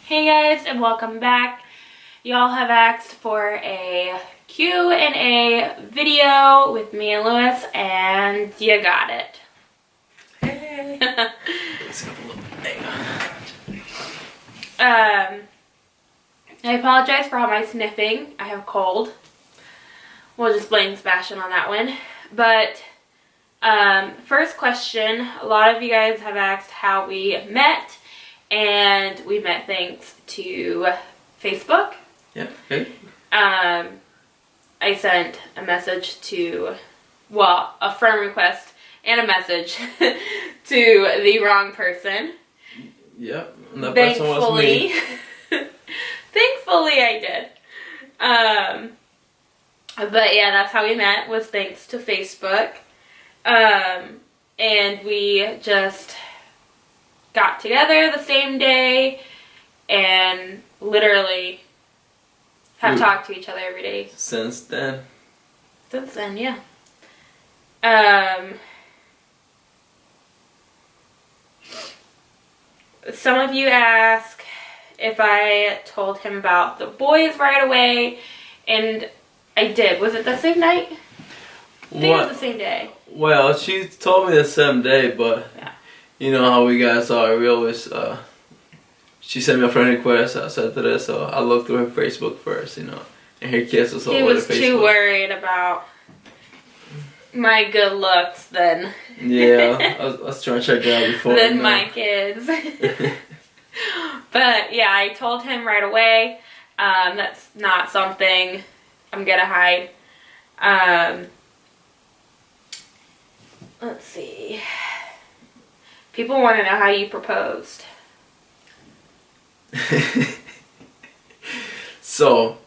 Hey guys, and welcome back. Y'all have asked for a Q&A video with me and Lewis, and you got it. Hey. Let's have a little thing. I apologize for all my sniffing. I have a cold. We'll just blame Sebastian on that one. But first question, a lot of you guys have asked how we met, and we met thanks to Facebook. Yeah, okay. I sent a message to, well, a friend request and a message to the wrong person. Yep, and that person was me. Thankfully I did. But yeah, that's how we met, was thanks to Facebook. And we just got together the same day and literally have talked to each other every day. Since then, Yeah. Some of you ask if I told him about the boys right away, and I did. Was it the same night? I think it was the same day. Well, she told me the same day, but yeah. You know how we guys are. We always, she sent me a friend request, I said to her, so I looked through her Facebook first, you know, and her kids was all over Facebook. He was too worried about my good looks then. Yeah, I was trying to check it out before. Than my kids. But yeah, I told him right away. That's not something I'm gonna hide. Let's see. People want to know how you proposed. So,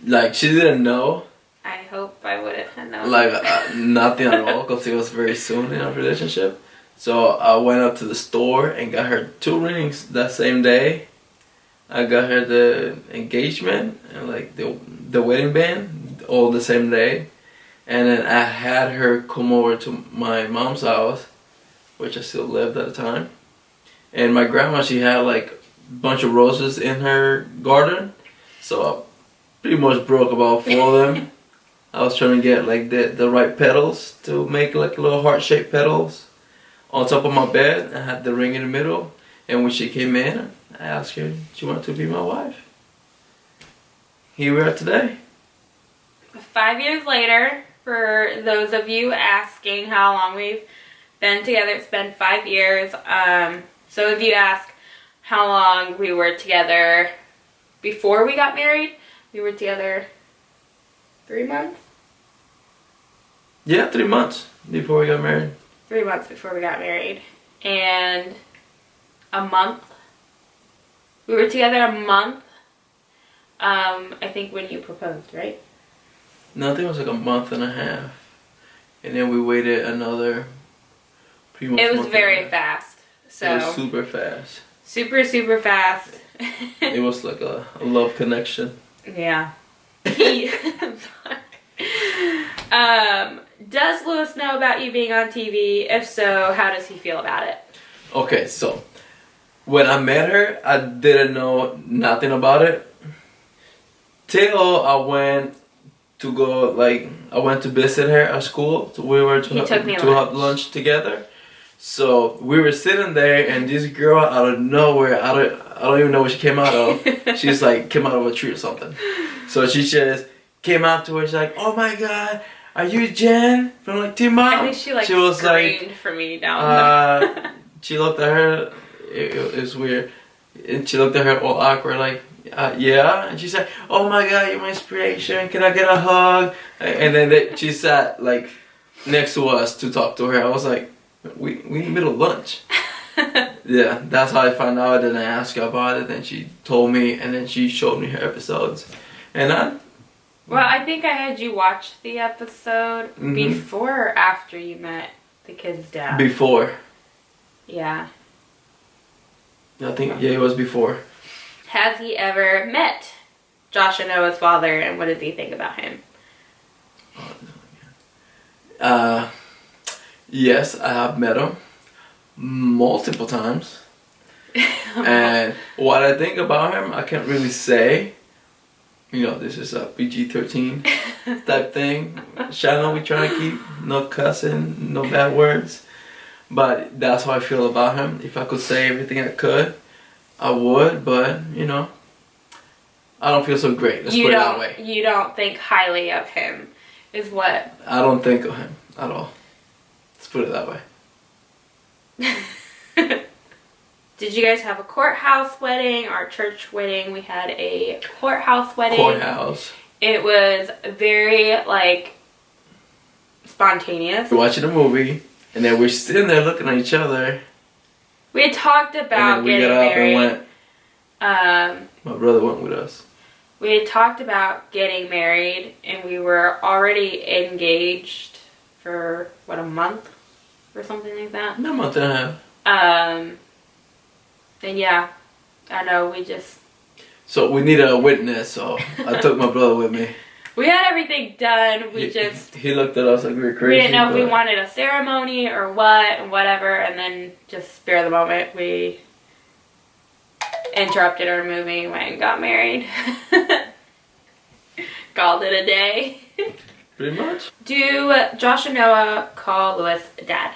like, she didn't know. I hope I wouldn't have known. Like, nothing at all, because it was very soon in our relationship. So I went up to the store and got her 2 rings that same day. I got her the engagement and like the wedding band all the same day. And then I had her come over to my mom's house, which I still lived at the time. And my grandma, she had like a bunch of roses in her garden. So I pretty much broke about 4 of them. I was trying to get like the right petals to make like little heart-shaped petals. On top of my bed, I had the ring in the middle, and when she came in, I asked her if she wanted to be my wife. Here we are today. 5 years later, for those of you asking how long we've been together, it's been 5 years. So if you ask how long we were together before we got married, we were together 3 months? Yeah, 3 months before we got married. 3 months before we got married. And a month. We were together a month. I think when you proposed, right? No, I think it was like a month and a half. And then we waited another pretty much. It was very fast. So it was super fast. Super, super fast. It was like a love connection. Yeah. Does Lewis know about you being on TV? If so, how does he feel about it? Okay, so when I met her, I didn't know nothing about it. Till I went to go, like, I went to visit her at school. So we were to have lunch together. So we were sitting there, and this girl out of nowhere, I don't even know what she came out of. She's like, came out of a tree or something. So she just came out to her. She's like, "Oh my God, are you Jen from like Team Mom?" I think she was screamed like, for me down there. She looked at her. It was weird, and she looked at her all awkward, like, "Yeah." And she said, "Oh my God, you're my inspiration. Can I get a hug?" And then she sat like next to us to talk to her. I was like, We in the middle of lunch. Yeah, that's how I found out. Then I asked her about it, and she told me, and then she showed me her episodes. And well, I think I had you watch the episode before or after you met the kid's dad. Before. Yeah. I think, yeah, it was before. Has he ever met Josh and Noah's father, and what does he think about him? Yes, I have met him multiple times. And what I think about him, I can't really say. You know, this is a PG-13 type thing. Channel we try to keep, no cussing, no bad words. But that's how I feel about him. If I could say everything I could, I would. But, you know, I don't feel so great. Let's put it that way. You don't think highly of him, is what? I don't think of him at all. Let's put it that way. Did you guys have a courthouse wedding or a church wedding? We had a courthouse wedding. Courthouse. It was very, like, spontaneous. We're watching a movie, and then we're sitting there looking at each other. We had talked about getting married. And went. My brother went with us. We had talked about getting married, and we were already engaged for, what, a month? Or something like that? A month and a half. And yeah, I know, we just... So we needed a witness, so I took my brother with me. We had everything done, He looked at us like we were crazy. We didn't know if we wanted a ceremony or what, and whatever, and then just spare the moment, we interrupted our movie, went and got married. Called it a day. Pretty much. Do Josh and Noah call Lewis dad?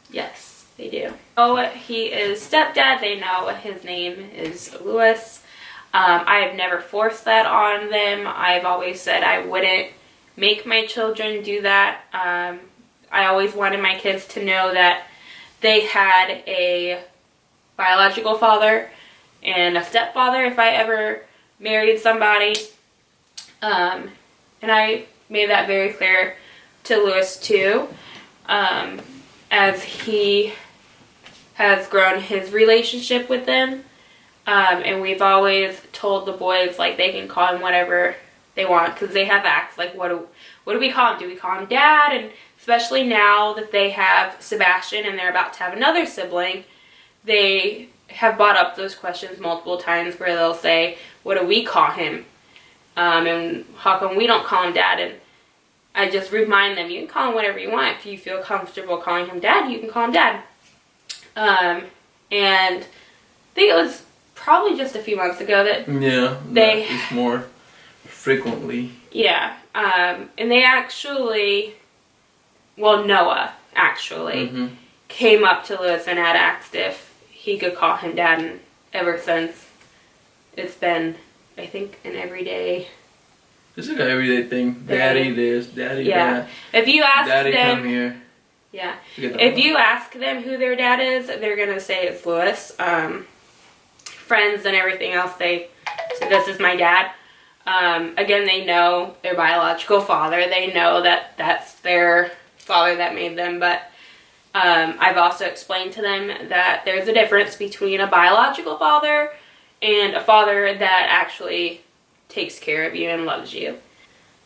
Yes. They do. Oh, he is stepdad. They know his name is Lewis. I have never forced that on them. I've always said I wouldn't make my children do that. I always wanted my kids to know that they had a biological father and a stepfather if I ever married somebody. And I made that very clear to Lewis too, as he has grown his relationship with them. And we've always told the boys, like, they can call him whatever they want, because they have acts. Like, what do we call him? Do we call him dad? And especially now that they have Sebastian and they're about to have another sibling, they have brought up those questions multiple times where they'll say, what do we call him? And how come we don't call him dad? And I just remind them, you can call him whatever you want. If you feel comfortable calling him dad, you can call him dad. And I think it was probably just a few months ago that it's more frequently. Yeah. And they actually, well, Noah actually came up to Lewis and had asked if he could call him dad, and ever since it's been, I think, an everyday. It's like an everyday thing. Daddy this, daddy that. If you ask daddy them, come here. Yeah. If you ask them who their dad is, they're gonna say it's Lewis. Friends and everything else, they say this is my dad. Again, they know their biological father. They know that that's their father that made them. But I've also explained to them that there's a difference between a biological father and a father that actually takes care of you and loves you.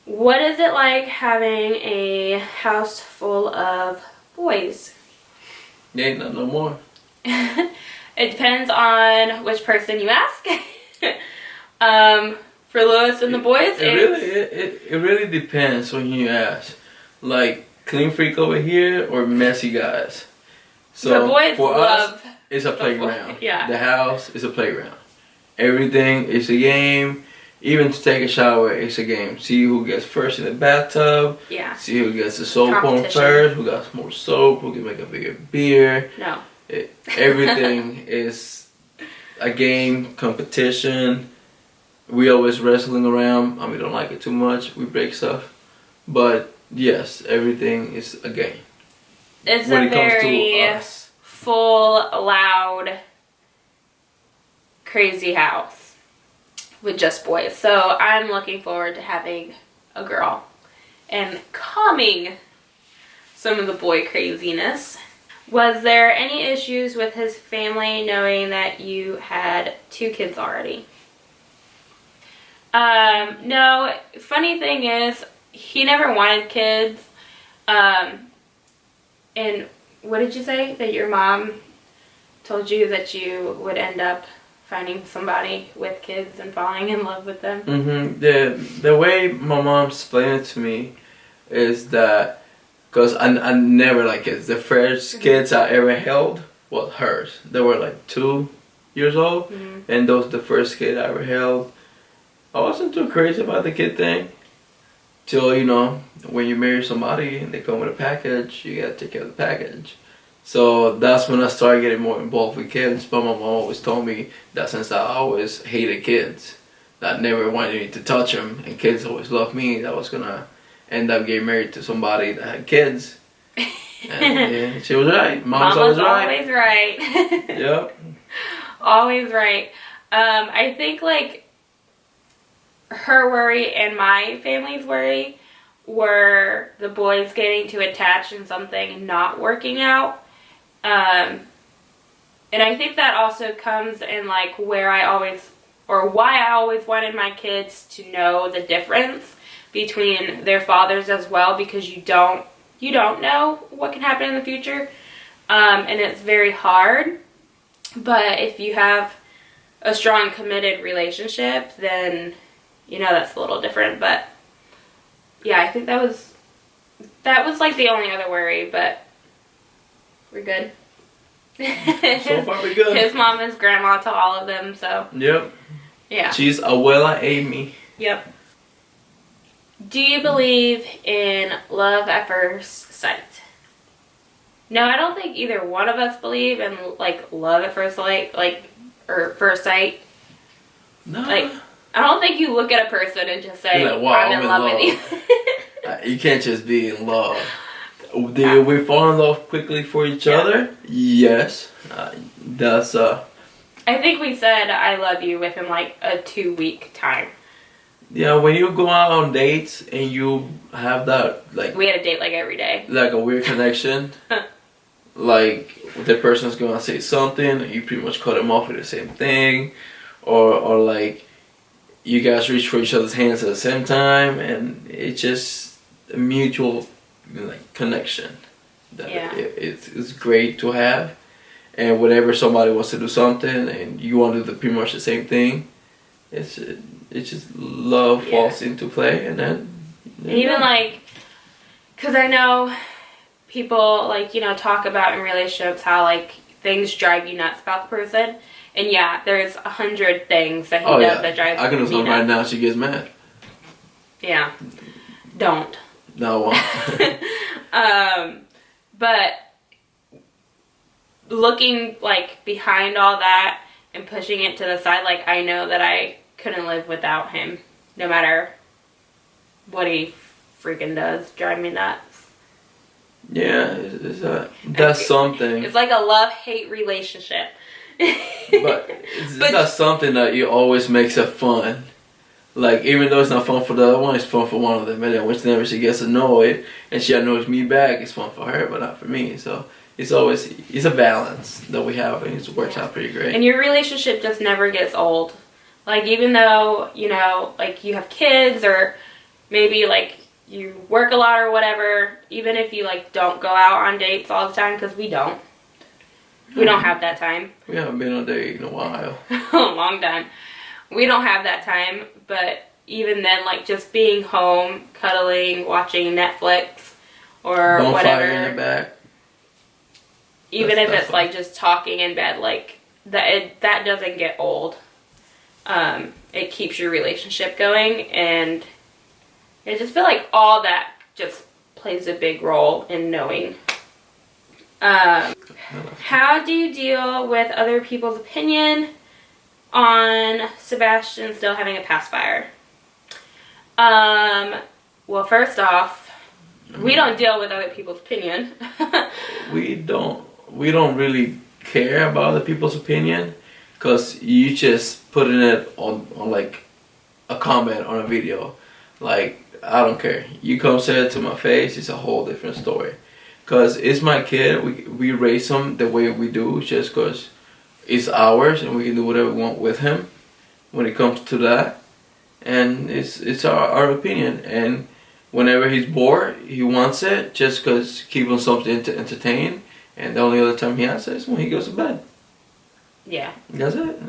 What is it like having a house full of boys? Yeah, ain't no more. It depends on which person you ask. For Lewis and the boys, it really depends when you ask. Like, clean freak over here or messy guys. So the boys for love us, it's a playground. Yeah. The house is a playground. Everything is a game. Even to take a shower, it's a game. See who gets first in the bathtub. Yeah. See who gets the soap on first. Who got more soap. Who can make a bigger beer. No. Everything is a game, competition. We always wrestling around. I mean, we don't like it too much. We break stuff. But yes, everything is a game. It's a very full, loud, crazy house with just boys. So I'm looking forward to having a girl and calming some of the boy craziness. Was there any issues with his family knowing that you had 2 kids already? No. Funny thing is, he never wanted kids. And what did you say? That your mom told you that you would end up finding somebody with kids and falling in love with them? The way my mom explained it to me is that, because I never liked kids. The first kids I ever held well, hers. They were like 2 years old, and those the first kid I ever held. I wasn't too crazy about the kid thing. Till, you know, when you marry somebody and they come with a package, you gotta take care of the package. So that's when I started getting more involved with kids. But my mom always told me that since I always hated kids, that I never wanted me to touch them, and kids always loved me, that I was gonna end up getting married to somebody that had kids. And yeah, she was right. Mom's always right. Always right. Yep. Always right. I think like her worry and my family's worry were the boys getting too attached in something and not working out. And I think that also comes in like why I always wanted my kids to know the difference between their fathers as well, because you don't know what can happen in the future. And it's very hard. But if you have a strong, committed relationship, then you know that's a little different. But yeah, I think that was like the only other worry, but we're good. So far we're good. His mom is grandma to all of them, so. Yep. Yeah. She's Abuela Amy. Yep. Do you believe in love at first sight? No, I don't think either one of us believe in like love at first sight, or first sight. No. Like, I don't think you look at a person and just say, like, wow, I'm in love with you. You can't just be in love. Did we fall in love quickly for each other? Yes. That's I think we said I love you within like a 2-week time. Yeah, when you go out on dates and you have that, like, we had a date like every day. Like a weird connection. Like the person's gonna say something and you pretty much cut them off with the same thing, or like you guys reach for each other's hands at the same time, and it's just a mutual like connection that it's great to have. And whenever somebody wants to do something and you want to do pretty much the same thing, it's just love falls into play, and then even like, because I know people like, you know, talk about in relationships how like things drive you nuts about the person, and yeah, there's 100 things that he does that drives me nuts. I can do something right now. She gets mad. Yeah, don't. No, I won't. But looking like behind all that and pushing it to the side, like I know that I couldn't live without him, no matter what he freaking does. Drive me nuts. Yeah, that's something. It's like a love-hate relationship. But it's not something that you always makes it fun. Like, even though it's not fun for the other one, it's fun for one of them. And then whenever she gets annoyed and she annoys me back, it's fun for her, but not for me. So it's a balance that we have, and it works out pretty great. And your relationship just never gets old. Like, even though, you know, like you have kids, or maybe like you work a lot or whatever, even if you like don't go out on dates all the time, because we don't. We don't have that time. We haven't been on a date in a while. A long time. We don't have that time, but even then, like just being home, cuddling, watching Netflix or Bonfire whatever. in the back. Even if it's like just talking in bed, like that doesn't get old. It keeps your relationship going, and I just feel like all that just plays a big role in knowing. How do you deal with other people's opinion on Sebastian still having a pacifier? Well, first off, we don't deal with other people's opinion. We don't really care about other people's opinion, because you just putting it on like a comment on a video. Like, I don't care. You come say it to my face, it's a whole different story. Because it's my kid. We raise him the way we do, just because it's ours and we can do whatever we want with him when it comes to that. And it's our opinion. And whenever he's bored, he wants it, just because keep him something to entertain. And the only other time he has it is when he goes to bed. Yeah. That's it.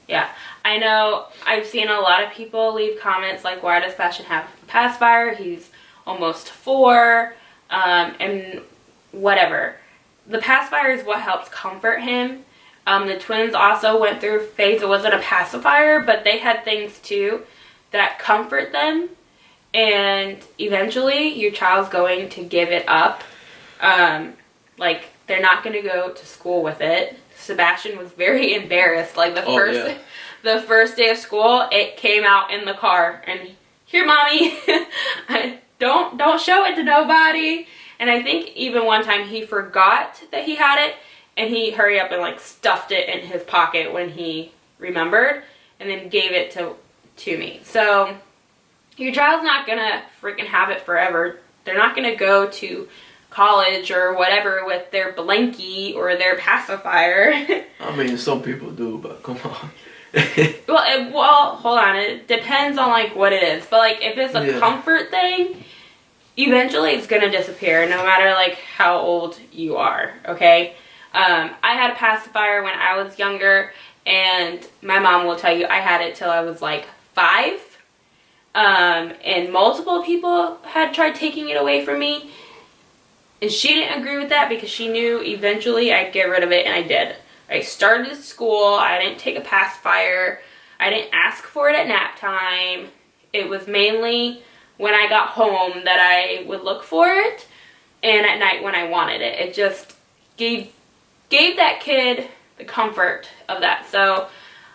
Yeah. I know I've seen a lot of people leave comments like, why does Sebastian have a pacifier? He's almost 4. And whatever. the pacifier is what helps comfort him. The twins also went through a phase, it wasn't a pacifier, but they had things too that comfort them. And eventually your child's going to give it up. Like, they're not going to go to school with it. Sebastian was very embarrassed. Like, the first day of school, it came out in the car. And, here, mommy, don't show it to nobody. And I think even one time he forgot that he had it, and he hurried up and like stuffed it in his pocket when he remembered, and then gave it to me. So your child's not gonna freaking have it forever. They're not gonna go to college or whatever with their blankie or their pacifier. I mean, some people do, but come on. well, hold on. It depends on like what it is. But like if it's a comfort thing, eventually it's gonna disappear no matter like how old you are, okay? I had a pacifier when I was younger, and my mom will tell you I had it till I was like 5. And multiple people had tried taking it away from me, and she didn't agree with that because she knew eventually I'd get rid of it, and I did. I started school, I didn't take a pacifier, I didn't ask for it at nap time. It was mainly when I got home that I would look for it, and at night when I wanted it. It just gave that kid the comfort of that. So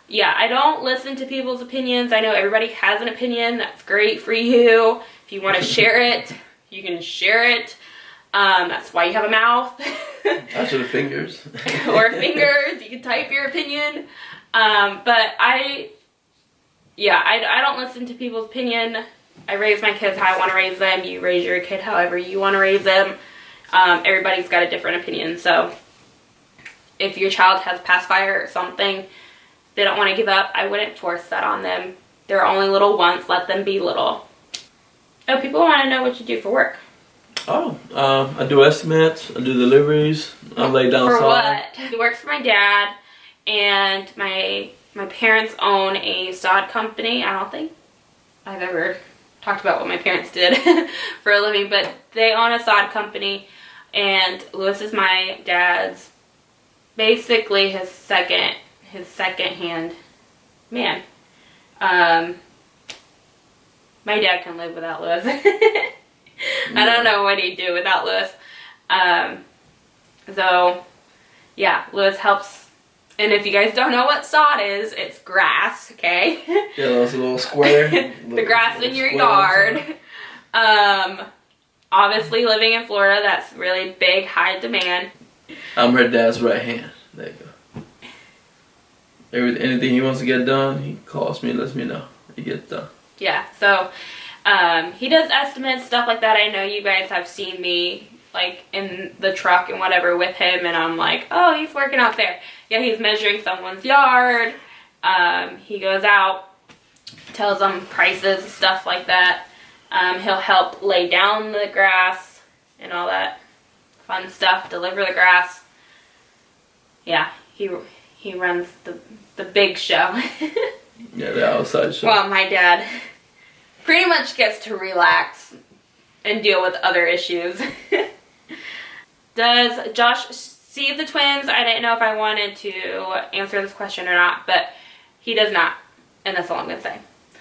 yeah, I don't listen to people's opinions. I know everybody has an opinion. That's great for you. If you want to share it, you can share it. That's why you have a mouth. Actually, fingers. Or fingers. You can type your opinion. But I don't listen to people's opinion. I raise my kids how I want to raise them. You raise your kid however you want to raise them. Everybody's got a different opinion. So if your child has a pacifier or something they don't want to give up, I wouldn't force that on them. They're only little once. Let them be little. Oh, people want to know what you do for work. Oh, I do estimates. I do deliveries. I lay down For sod. what? It works for my dad, and my parents own a sod company. I don't think I've ever talked about what my parents did for a living, but they own a sod company, and Lewis is my dad's, basically his second hand man. My dad can live without Lewis. I don't know what he'd do without Lewis. So yeah, Lewis helps. And if you guys don't know what sod is, it's grass, okay? Yeah, those little square. The grass in your yard. Obviously living in Florida, that's really big, high demand. I'm her dad's right hand. There you go. Anything he wants to get done, he calls me and lets me know. It gets done. Yeah, so he does estimates, stuff like that. I know you guys have seen me like in the truck and whatever with him, and I'm like, oh, he's working out there. Yeah, he's measuring someone's yard. He goes out, tells them prices, stuff like that. He'll help lay down the grass and all that fun stuff, deliver the grass. Yeah, he runs the big show. Yeah, the outside show. Well, my dad pretty much gets to relax and deal with other issues. Does Josh see the twins? I didn't know if I wanted to answer this question or not, but he does not, and that's all I'm going to say.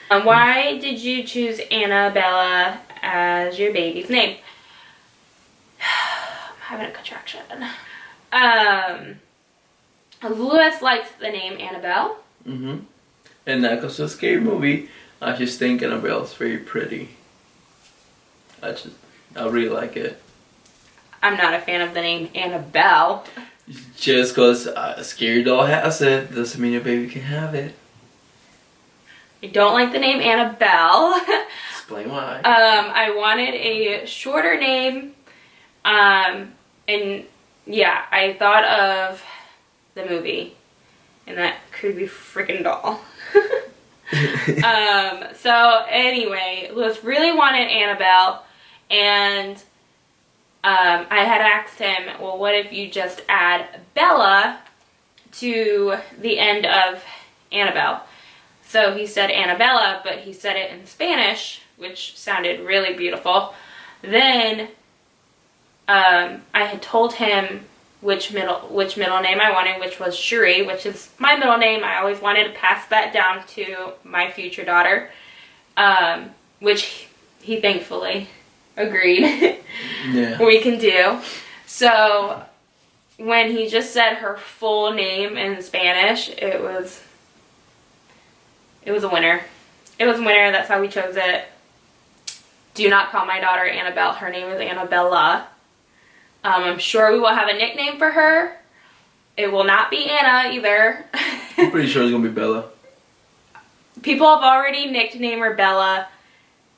Why did you choose Annabella as your baby's name? I'm having a contraction. Lewis likes the name Annabelle. Mm-hmm. And that goes to a scary movie. I just think Annabelle's very pretty. I really like it. I'm not a fan of the name Annabelle. Just because a scary doll has it doesn't mean your baby can have it. I don't like the name Annabelle. Explain why. I wanted a shorter name. And yeah, I thought of the movie and that creepy freaking doll. So anyway, Lewis really wanted Annabelle, and I had asked him, well, what if you just add Bella to the end of Annabelle? So he said Annabella, but he said it in Spanish, which sounded really beautiful. Then I had told him which middle name I wanted, which was Cherie, which is my middle name. I always wanted to pass that down to my future daughter, which he thankfully agreed we can do. So when he just said her full name in Spanish, it was a winner. It was a winner. That's how we chose it. Do not call my daughter Annabelle. Her name is Annabella. I'm sure we will have a nickname for her. It will not be Anna either. I'm pretty sure it's going to be Bella. People have already nicknamed her Bella.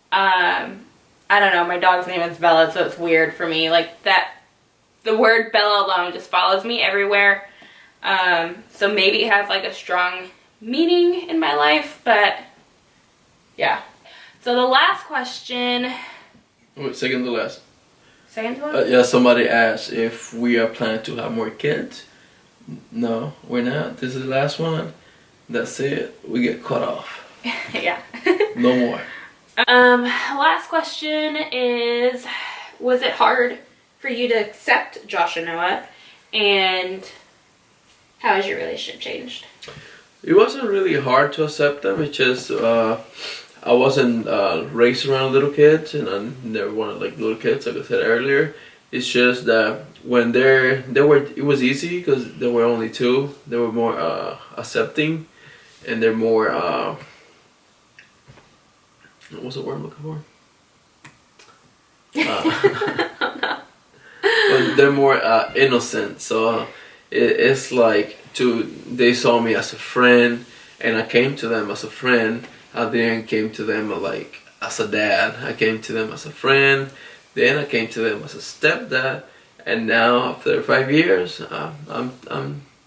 I don't know. My dog's name is Bella, so it's weird for me. Like that, the word Bella alone just follows me everywhere. So maybe it has like a strong meaning in my life, but yeah. So the last question. Wait, second to last. Second to last? Yeah, somebody asked if we are planning to have more kids. No, we're not. This is the last one. That's it. We get cut off. Yeah. No more. Last question is, was it hard for you to accept Josh and Noah? And how has your relationship changed? It wasn't really hard to accept them. It's just I wasn't raised around little kids, and I never wanted like little kids, like I said earlier. It's just that when it was easy because there were only two. They were more accepting, and they're more what's the word I'm looking for? But they're more innocent. So it's like they saw me as a friend, and I came to them as a friend. I then came to them like as a dad. I came to them as a friend. Then I came to them as a stepdad, and now after 5 years, I'm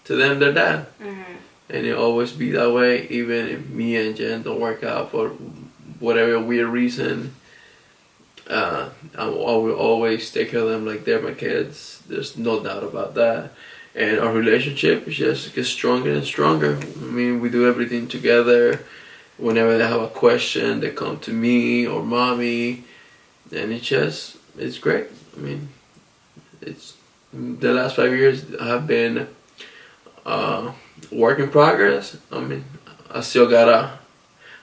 to them their dad. Mm-hmm. And it'll always be that way, even if me and Jen don't work out for whatever weird reason. I will always take care of them like they're my kids. There's no doubt about that. And our relationship just gets stronger and stronger. I mean, we do everything together. Whenever they have a question, they come to me or mommy, and it's great. I mean, it's the last 5 years have been work in progress. I mean, I still got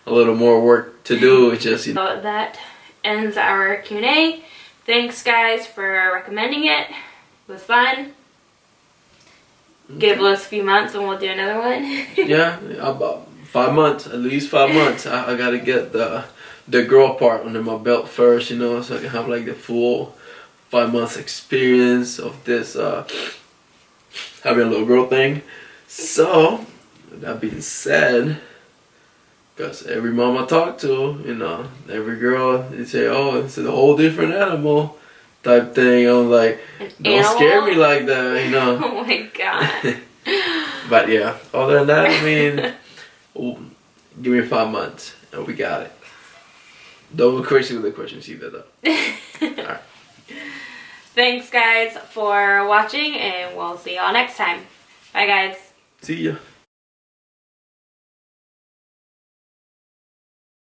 a little more work to do. It's just, So that ends our Q&A. Thanks guys for recommending it. It was fun. Give us a few months and we'll do another one. Yeah, about 5 months, at least 5 months. I gotta get the girl part under my belt first, you know, so I can have like the full 5 months experience of this having a little girl thing. So that being said, because every mom I talk to, you know, every girl, they say, oh, it's a whole different animal type thing. I'm like, don't scare me like that, you know. Oh my god. But yeah, other than that, I mean, give me 5 months and we got it. Don't go crazy with the questions either though. Alright. Thanks guys for watching, and we'll see y'all next time. Bye guys. See ya.